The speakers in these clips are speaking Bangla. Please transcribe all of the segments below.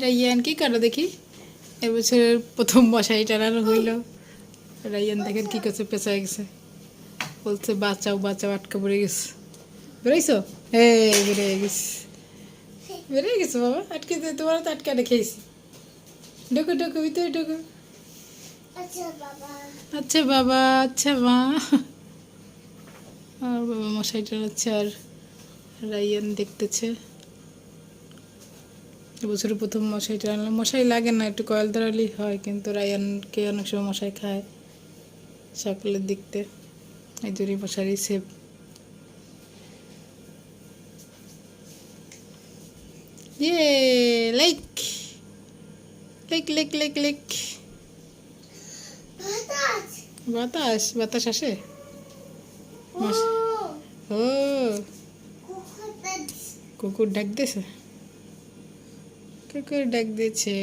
রাইয়ান কি করো দেখি, এবছরের প্রথম মশারি টানানো হইল। রাইয়ান দেখেন কি করছে, পেঁচায় গেছে, বলছে বাঁচাও বাঁচাও, আটকা পড়ে গেছে। বেরোইছো? বেরিয়ে গেছি, বেরিয়ে গেছো বাবা, আটকে তোমার তো আটকে রেখেছি। ঢুকো ঢুকো ভিতরে ঢুকো। আচ্ছা বাবা, আচ্ছা মা। আর বাবা মশারি টানাচ্ছে আর রাইয়ান দেখতেছে। এবছর প্রথম মশারি টানলাম, মশারি লাগে না, একটু কয়েল ধরালেই হয়, কিন্তু রায়ানকে অনেক সময় মশারি খায় সকালের দিকতে, এই জন্যই মশারি সেভ। ইয়ে like like like like like. বাতাস বাতাস আসে। ও কুকুর ডাক দিয়েছে, কুকুর ডাক দিয়েছে।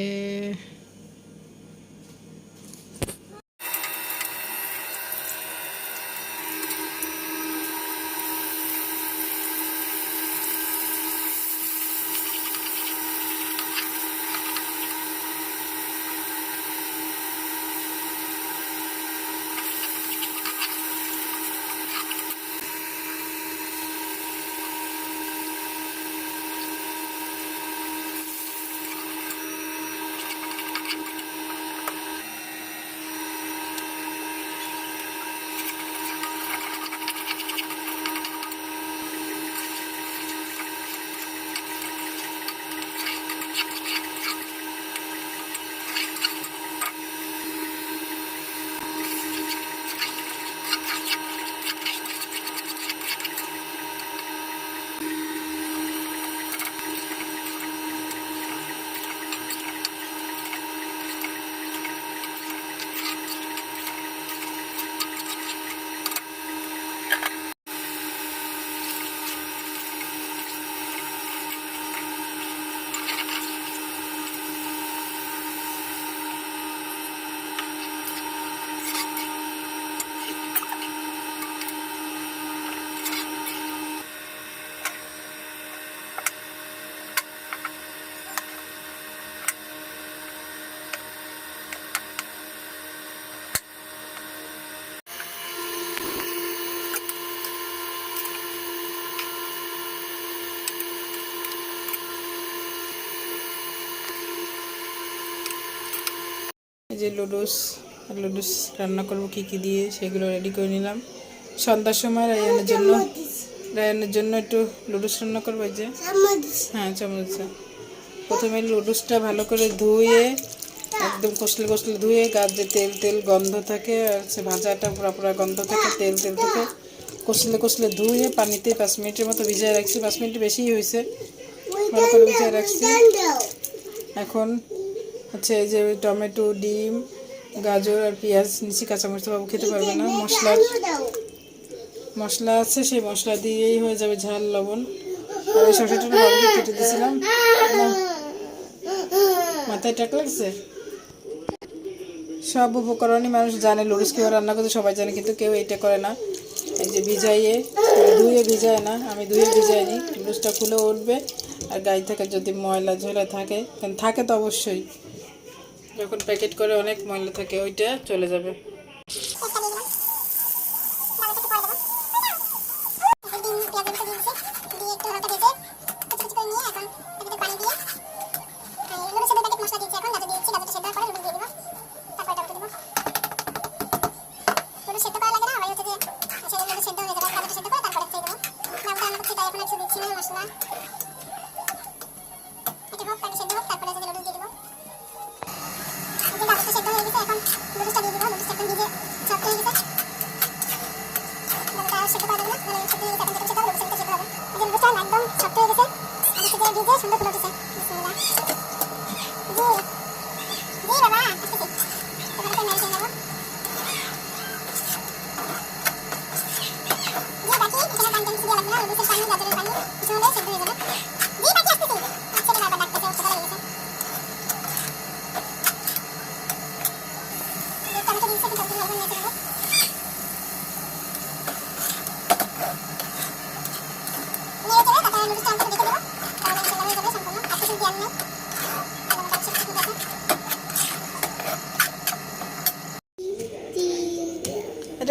এই যে লুডুস রান্না করবো কী কী দিয়ে সেগুলো রেডি করে নিলাম। সন্ধ্যার সময় রায়ানের জন্য একটু লুডুস রান্না করবো। এই যে হ্যাঁ চামচ। প্রথমে লুডুসটা ভালো করে ধুয়ে একদম কষলে কষলে ধুয়ে, গাছ যে তেল তেল গন্ধ থাকে আর সে ভাজাটা পুরা পুরা গন্ধ থাকে, তেল তেল থেকে কষলে কষলে ধুয়ে পানিতে 5 মিনিটের মতো ভিজিয়ে রাখছি। 5 মিনিট বেশিই হয়েছে, ভালো করে ভিজিয়ে রাখছি। এখন হচ্ছে এই যে টমেটো, ডিম, গাজর আর পেঁয়াজ নিচে, কাঁচামরিচ বাবু খেতে পারবে না, মশলা আছে, সেই মশলা দিয়েই হয়ে যাবে ঝাল, লবণ। আর ওই শসাটা বাবুকে কেটে দিয়েছিলাম, মাথায় টাক লাগছে। সব উপকরণই মানুষ জানে, লুডুস কীভাবে রান্না করতে সবাই জানে, কিন্তু কেউ এটা করে না। এই যে ধুয়ে ভিজায় না, আমি ধুয়ে ভিজাইনি। লুডুসটা খুলে উঠবে আর গায়ে থেকে যদি ময়লা ঝোলা থাকে, থাকে তো অবশ্যই, যখন প্যাকেট করে অনেক ময়লা থাকে, ওইটা চলে যাবে।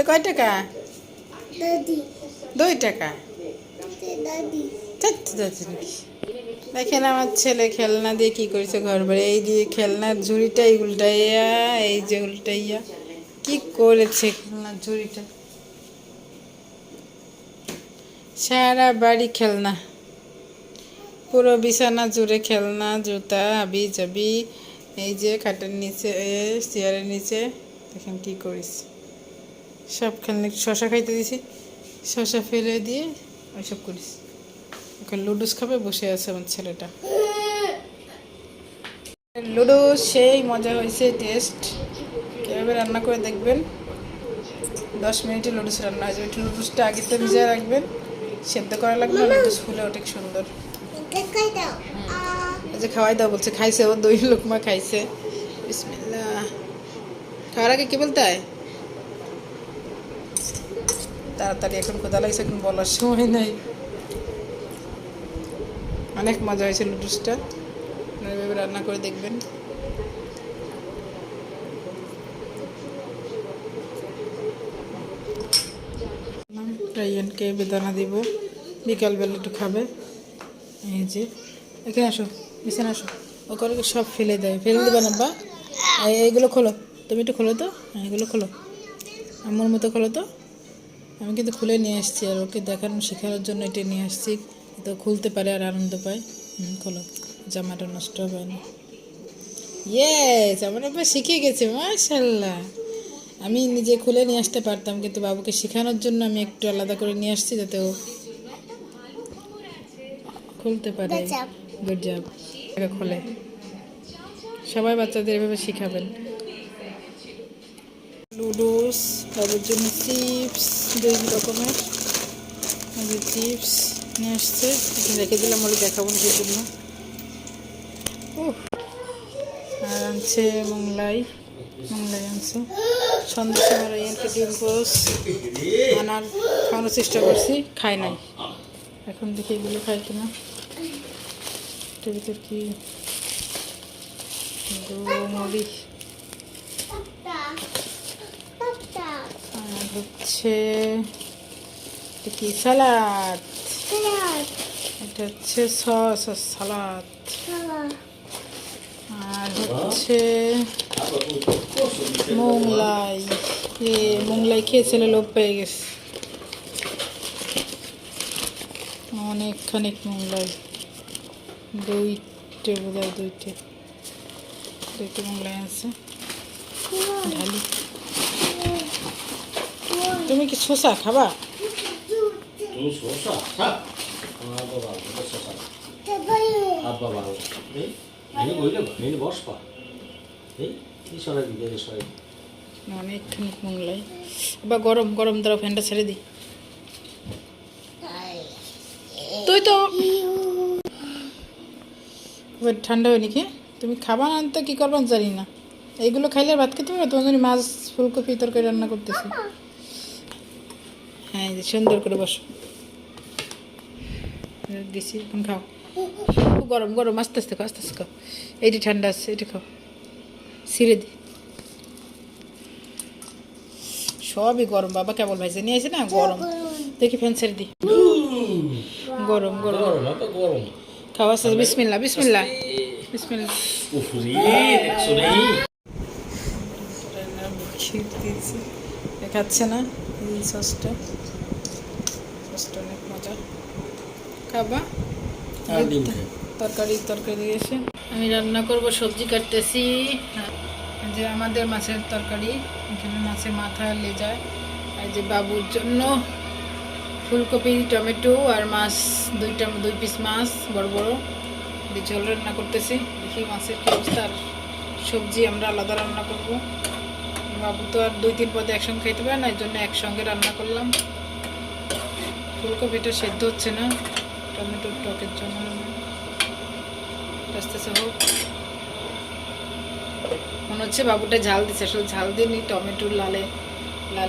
কয় টাকা? 2 টাকা। দেখেন আমার ছেলে খেলনা দিয়ে কি করেছে ঘর বাড়ি। এই দিয়ে খেলনার ঝুড়িটাই উল্টাইয়া, এই যে উল্টাইয়া কি করেছে খেলনার ঝুড়িটা। সারা বাড়ি খেলনা, পুরো বিছানা জুড়ে খেলনা, জুতা, হাবি জাবি। এই যে খাটের নিচে, চেয়ারের নিচে দেখেন কি করিস। সব খেলনা, শশা খাইতে দিছি, শশা ফেলে দিয়ে ওইসব করিস। ওকে লুডুস খাবে, বসে আছে আমার ছেলেটা। লুডুস সেই মজা হয়েছে, টেস্ট। কীভাবে রান্না করে দেখবেন, 10 মিনিটে লুডুস রান্না হয়ে যাবে। একটু লুডুসটা আগে তো ভিজিয়ে রাখবেন, সেদ্ধ করা লাগবে না, লুডুস ফুলে ওঠে সুন্দর। এই যে খাওয়াই দাও বলছে, খাইছে ও 2 লোকমা খাইছে। বিসমিল্লাহ। খাওয়ার আগে কি বলতে হয়? তাড়াতাড়ি, এখন ক্ষুধা লাগছে, এখন বলার সময় নাই। অনেক মজা হয়েছে লুডুসটা, এভাবে রান্না করে দেখবেন। রাইয়ানকে বেদানা দিব, বিকালবেলা একটু খাবে। এই যে এখানে আসো, বিছানা আসো। ও করে সব ফেলে দেয়, ফেলে দেবে না বা। এইগুলো খোলো, তুমি একটু খোলো তো, এগুলো খোলো, আমার মতো খোলো তো। আমি কিন্তু খুলে নিয়ে আসছি, আর ওকে দেখানো শেখানোর জন্য এটা নিয়ে আসছি, তো খুলতে পারে আর আনন্দ পায়। খোলো, জামাটা নষ্ট হবে না। ইয়েস, আমার আবার শিখে গেছে, মাশাআল্লাহ। আমি নিজে খুলে নিয়ে আসতে পারতাম, কিন্তু বাবুকে শেখানোর জন্য আমি একটু আলাদা করে নিয়ে আসছি, যাতে ও খুলতে পারে। Good job. খোলে, সবাই বাচ্চাদের এভাবে শিখাবেন। লুডুস, বাবুর জন্য চিপস, 2 রকমের চিপস নিয়ে আসছে, রেখে দিলাম, ওরা দেখাবো না সেই জন্য। আর আনছে মোংলাই আনছে। সন্ধ্যার সময় রাইয়ানকে ডিম পোস্ট আনার খাওয়ানোর চেষ্টা করছি, খায় নাই। এখন দেখি এগুলো খায় কিনা। এটার ভিতর কি মরিচ, আর হচ্ছে কি সালাদ, এটা হচ্ছে সস সালাদ, আর হচ্ছে মোংলাই। মোংলাই খেয়ে ছেলে লোভ পেয়ে গেছে, অনেকখানিক মোংলাই, 2টে বোধহয়, 2টে মোংলাই আছে। ঢালি, তুমি কি শসা খাবা? অনেকখানি মোংলাই, বা গরম গরম দ্বারা ফ্যানটা ছেড়ে দিই। তুই তো ঠান্ডা হয়নি, কি তুমি খাবা না তো কী করবা জানি না। এইগুলো খাইলে ভাত খেতে পারবে? তোমার জন্য মাছ ফুলকপি তরকারি রান্না করতেছি। হ্যাঁ, সুন্দর করে বসো, দিছি, এখন খাও। গরম গরম, আস্তে আস্তে খাও, আস্তে আস্তে খাও। এইটি ঠান্ডা আছে, এটি খাও, ছিঁড়ে দি। সবই গরম, বাবা কেবল ভাইজে নিয়ে আসে না, গরম। দেখি ফ্যান ছেড়ে দি, গরম গরম গরম। খাও আস্তে, বিসমিল্লাহ বিসমিল্লাহ বিসমিল্লাহ। খাচ্ছে না এই সসটা অনেক মজা, খাবা? তরকারি দিয়েছে। আমি রান্না করব, সবজি কাটতেছি। যে আমাদের মাছের তরকারি, এখানে মাছের মাথা, লেজা। আর যে বাবুর জন্য ফুলকপি, টমেটো আর মাছ, 2 পিস মাছ বড় বড় দিয়ে ঝোল রান্না করতেছি। দেখি মাছের কি অবস্থা। আর সবজি আমরা আলাদা রান্না করব, বাবু তো আর 2-3 পদে একসঙ্গে খাইতে পারে না, এর জন্য একসঙ্গে রান্না করলাম। ফুলকপিটা সেদ্ধ হচ্ছে না, টমেটোর টকের জন্য। আস্তে আস্তে হোক, মনে হচ্ছে বাবুটা ঝাল দিচ্ছে, আসলে ঝাল দিইনি, টমেটোর লাল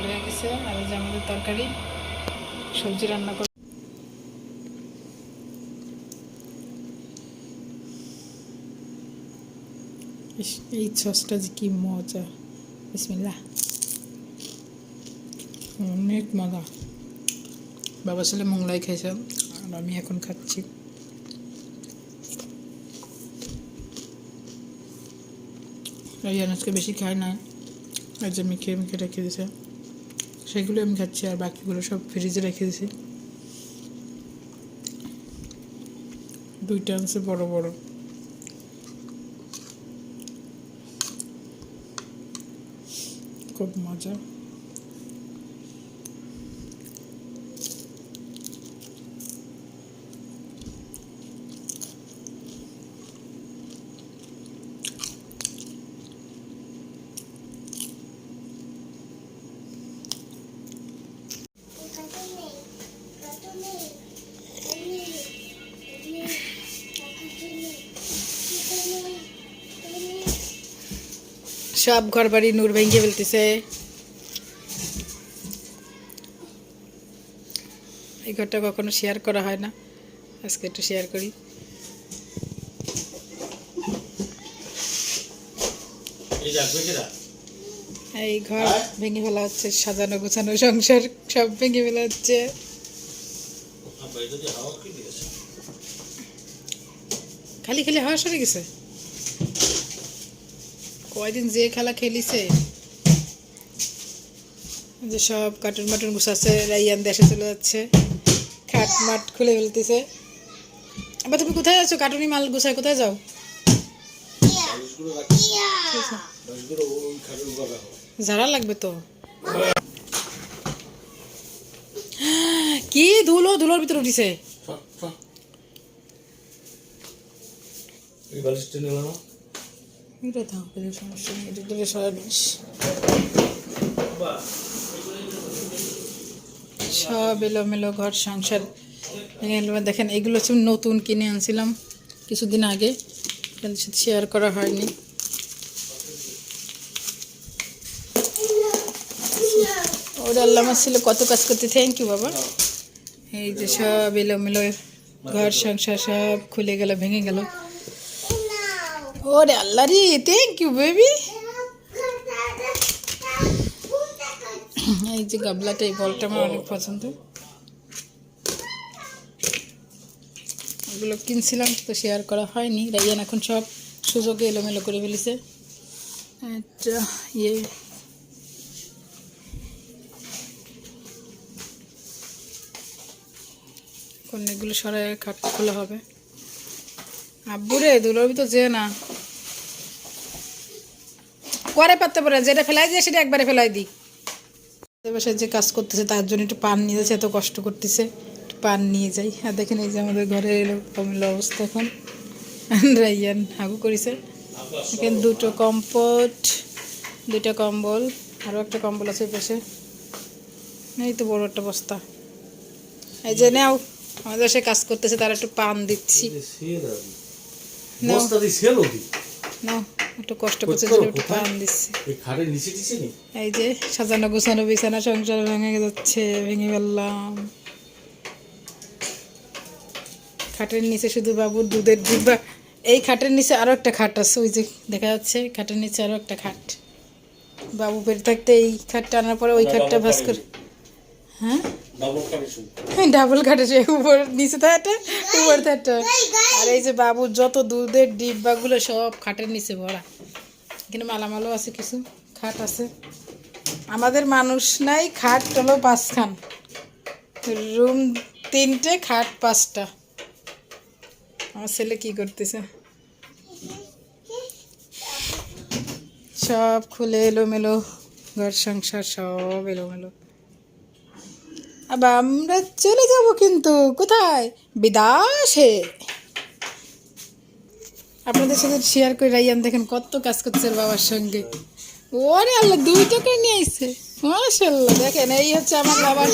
হয়ে গেছে। আর এই যে আমাদের তরকারি, সবজি রান্না করে। এই সসটা যে কি মজা, বিসমিল্লাহ। অনেক মজা। বাবা ছেলে মোংলাই খেয়েছে আর আমি এখন খাচ্ছি। এই আজকে বেশি খাই না, আর যে মেখে মেখে রেখে দিয়েছে সেগুলো আমি খাচ্ছি, আর বাকিগুলো সব ফ্রিজে রেখে দিয়েছি। দুইটা আনছে বড় বড়। খুব মজা। সব ঘর বাড়ি নূর ভেঙে ফেলতেছে। এই ঘরটা কখনো শেয়ার করা হয় না, আজকে একটু শেয়ার করি। এই ঘর ভেঙে ফেলা হচ্ছে, সাজানো গোছানো সংসার সব ভেঙে ফেলা হচ্ছে। খালি খালি হাওয়া সরে গেছে। কয়দিন যে খেলা খেলিছে, যে সব কার্টুন মাটুন গুছাচ্ছে, রাইয়ান দেশে চলে যাচ্ছে, খাট মাট খুলে ফেলতেছে। আবার তুমি কোথায় আছো? কার্টুনি মাল গুছায় কোথায় যাও? ঝাড়া লাগবে তো। কি ধুলো, ধুলোর ভিতরে উঠিছে। সব এলোমেলো ঘর সংসার। দেখেন এগুলো হচ্ছে নতুন কিনে আনছিলাম কিছুদিন আগে, শেয়ার করা হয়নি। ওর আল্লাহ আমার ছিল কত কাজ করতে। থ্যাংক ইউ বাবা। এই যে সব এলোমেলো ঘর সংসার সব খুলে গেল, ভেঙে গেল। ওরে আল্লাহ রে, থ্যাংক ইউ বেবি। এই যে গাবলাটা, এই বলটা আমার অনেক পছন্দ। এগুলো কিনছিলাম তো শেয়ার করা হয়নি। রাইয়ান এখন সব সুযোগে এলোমেলো করে ফেলেছে। একটা ইয়ে এগুলো সরাই খাট খোলা হবে। আব্বুরে দুলোর ভিতর যে না করে পারতে পারে, যেটা ফেলাই দিয়ে সেটা একবারে ফেলাই দিই। বসে যে কাজ করতেছে তার জন্য একটু পান নিয়ে যাচ্ছে, এত কষ্ট করতেছে, একটু পান নিয়ে যাই। আর দেখেন এই যে আমাদের ঘরে এলো কমিলো অবস্থা এখন। রাইয়ান হাগু করেছে। এখানে দুটো কম্পট, দুইটা কম্বল, আরও একটা কম্বল আছে পাশে। এই তো বড় একটা বস্তা। এই যে নাও, আমাদের সে কাজ করতেছে, তার একটু পান দিচ্ছি। নাও একটু কষ্ট করছে, একটু পান দিচ্ছি। এই যে সাজানো গোছানো বিছানা সংসার ভেঙে যাচ্ছে, ভেঙে ফেললাম। খাটের নিচে শুধু বাবুর দুধের ডিব্বা। এই খাটের নিচে আরো একটা খাট আছে, ওই যে দেখা যাচ্ছে খাটের নিচে আরো একটা খাট। বাবু পেটে থাকতে এই খাটটা আনার পরে ওই খাটটা ভাস করে। হ্যাঁ ডাবল খাটে, উপর নিচে থাকে, উপর থাকে। আর এই যে বাবুর যত দুধের ডিব্বাগুলো সব খাটের নিচে ভরা। এখানে মালামালও আছে, কিছু খাট আছে। আমাদের মানুষ নাই, খাট হলো 5খান, রুম 3টে, খাট 5টা। আমার ছেলে কি করতেছে, সব খুলে এলোমেলো ঘর সংসার সব এলোমেলো। আবার আমরা চলে যাব কিন্তু কোথায়? বিদেশে। আপনাদের সাথে শেয়ার করে রাইয়ান দেখেন কত কাজ করছে বাবার সঙ্গে। ওরে আল্লাহ, 2 টাকা নিয়ে আসছে, মাশাআল্লাহ। দেখেন এই হচ্ছে আমার বাবার,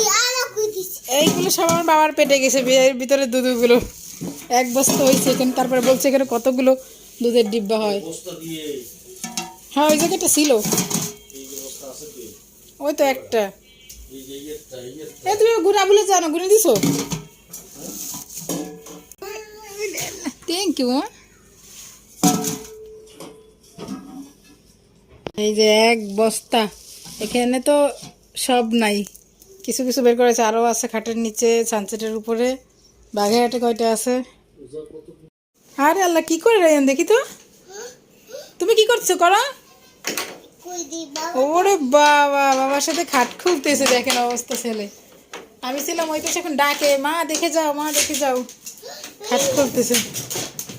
এইগুলো সব আমার বাবার পেটে গেছে, এর ভিতরে দুধগুলো 1 বস্তা হয়েছে এখানে। তারপরে বলছে এখানে কতগুলো দুধের ডিব্বা হয়। হ্যাঁ ওই জায়গাটা ছিল, ওই তো একটা। তুমি গুড়া বলে জানো, গুনে দিছো? Thank you. এই যে 1 বস্তা, এখানে তো সব নাই, কিছু কিছু বের করেছে, আরও আছে খাটের নিচে, সানসেটের উপরে। বাঘেরহাটে কয়টা আছে? আরে আল্লাহ, কি করে রায়ন দেখি তো, তুমি কি করছো করো? ওরে বাবা, বাবার সাথে খাট খুলতেছে, দেখেন অবস্থা ছেলে। আমি ছিলাম ওই পাশে, এখন ডাকে মা দেখে যাও, মা দেখে যাও, খাট খুলতেছে।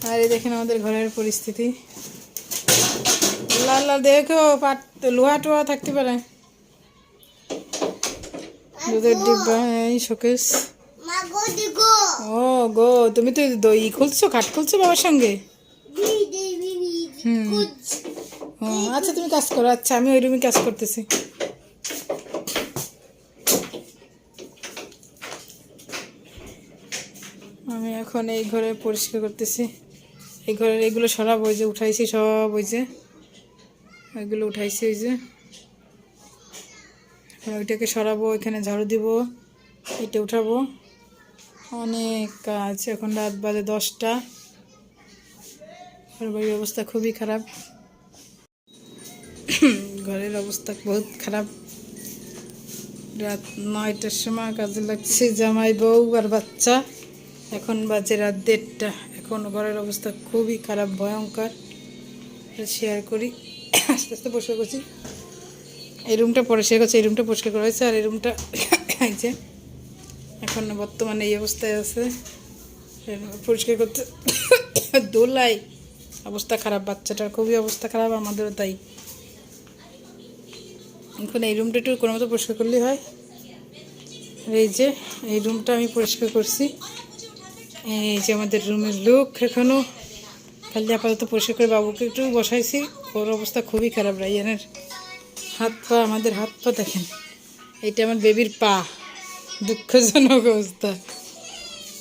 আর এই দেখেন আমাদের ঘরের পরিস্থিতি। আল্লাহ আল্লাহ, দেখো পাট লোহা টোহা থাকতে পারে। দুধের ডিব্বা, এই শোকেস। ও গো, তুমি তো দই খুলছো, খাট খুলছো বাবার সঙ্গে। হুম, ও আচ্ছা, তুমি কাজ করো। আচ্ছা, আমি ওই রুমে কাজ করতেছি। আমি এখন এই ঘরে পরিষ্কার করতেছি। এই ঘরের এগুলো সরাব, ওই যে উঠাইছি সব, ওই যে এগুলো উঠাইছি, ওই যে ওইটাকে সরাবো, এখানে ঝাড়ু দিব, এটা উঠাবো, অনেক কাজ। এখন রাত বাজে 10টা। বাড়ির অবস্থা খুবই খারাপ, ঘরের অবস্থা বহুত খারাপ। রাত 9টার সময় কাজে লাগছে জামাই, বউ আর বাচ্চা। এখন বাজে রাত 1:30। এখন ঘরের অবস্থা খুবই খারাপ, ভয়ঙ্কর। শেয়ার করি, আস্তে আস্তে পরিষ্কার করছি। এই রুমটা পরিষ্কার করছে, এই রুমটা পরিষ্কার করা হয়েছে, আর এই রুমটা এই যে এখন বর্তমানে এই অবস্থায় আছে, পরিষ্কার করতে। দোলাই অবস্থা খারাপ, বাচ্চাটার খুবই অবস্থা খারাপ, আমাদেরও তাই। এখন এই রুমটা একটু কোনো মতো পরিষ্কার করলেই হয়। এই যে এই রুমটা আমি পরিষ্কার করছি। এই যে আমাদের রুমের লুক, এখনও খালি আপাতত পরিষ্কার করে বাবুকে একটু বসাইছি। ওর অবস্থা খুবই খারাপ, রাইয়ানের হাত পা, আমাদের হাত পা দেখেন। এইটা আমার বেবির পা, দুঃখজনক অবস্থা।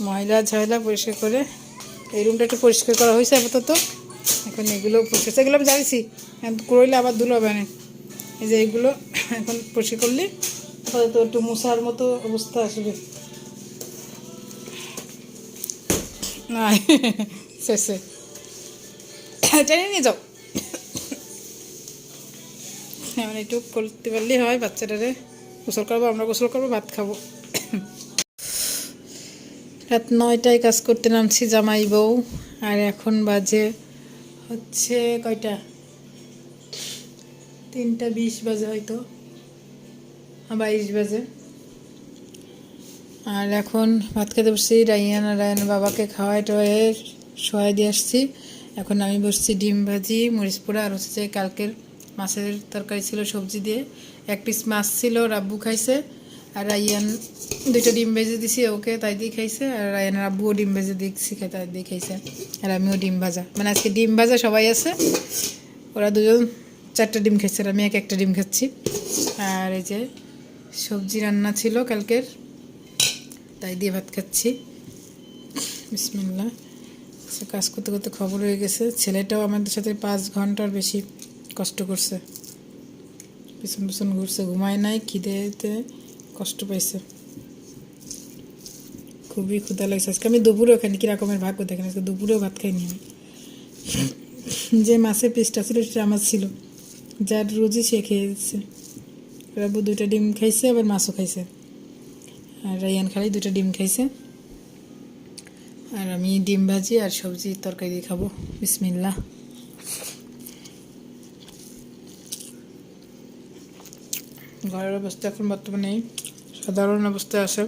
ময়লা ঝয়লা পরিষ্কার করে এই রুমটা একটু পরিষ্কার করা হয়েছে আপাতত। এখন এগুলো পরিষ্কার, এগুলো আমি জানিছি, করলে আবার ধুলো হবে না। এই যে এইগুলো এখন পরিষ্কার করলে হয়তো একটু মশার মতো অবস্থা আসবে না। শেষে টেনে নিয়ে যাও। এমন একটু করতে পারলেই হয়, বাচ্চাটারে গোসল করবো, আমরা গোসল করবো, ভাত খাবো। রাত 9টায় কাজ করতে নামছি জামাই বউ। আর এখন বাজে হচ্ছে কয়টা, 3:20 বাজে, হয়তো 22 বাজে। আর এখন ভাত খেতে বসছি। রায়ন বাবাকে খাওয়াই টোয়াই শোয়াই দিয়ে আসছি। এখন আমি বসছি ডিম ভাজি, মরিচ পোড়া, আর হচ্ছে কালকের মাছের তরকারি ছিল সবজি দিয়ে। 1 পিস মাছ ছিল, রাব্বু খাইছে। আর রায়ান 2টা ডিম ভেজে দিছি ওকে, তাই দিয়ে খাইছে। আর রায়ানের আব্বুও ডিম ভেজে দিচ্ছি, তাই দিয়ে খাইছে। আর আমিও ডিম ভাজা, মানে আজকে ডিম ভাজা সবাই আছে। ওরা দুজন 4টা ডিম খাইছে, আর আমি একটা ডিম খাচ্ছি। আর এই যে সবজি রান্না ছিল কালকের, তাই দিয়ে ভাত খাচ্ছি। বিসমিল্লাহ। কাজ করতে করতে খবর হয়ে গেছে, ছেলেটাও আমাদের সাথে 5 ঘন্টার বেশি কষ্ট করছে, পিছন পিছন ঘুরছে, ঘুমায় নাই, খিদেতে কষ্ট পাইছে, খুবই ক্ষুধা লাগছে। আজকে আমি দুপুরেও খাইনি, কীরকমের ভাগ্য দেখেন, আজকে দুপুরেও ভাত খাইনি আমি। যে মাছের পিসটা ছিল সেটা আমার ছিল, যার রোজই সে খেয়ে দিচ্ছে। বাবু 2টা ডিম খাইছে, আবার মাছও খাইছে। আর রায়ান খালি 2টা ডিম খাইছে। আর আমি ডিম ভাজি আর সবজি তরকারি দিয়ে খাবো। বিসমিল্লাহ। ঘরের অবস্থা এখন বর্তমানে সাধারণ অবস্থায় আছে।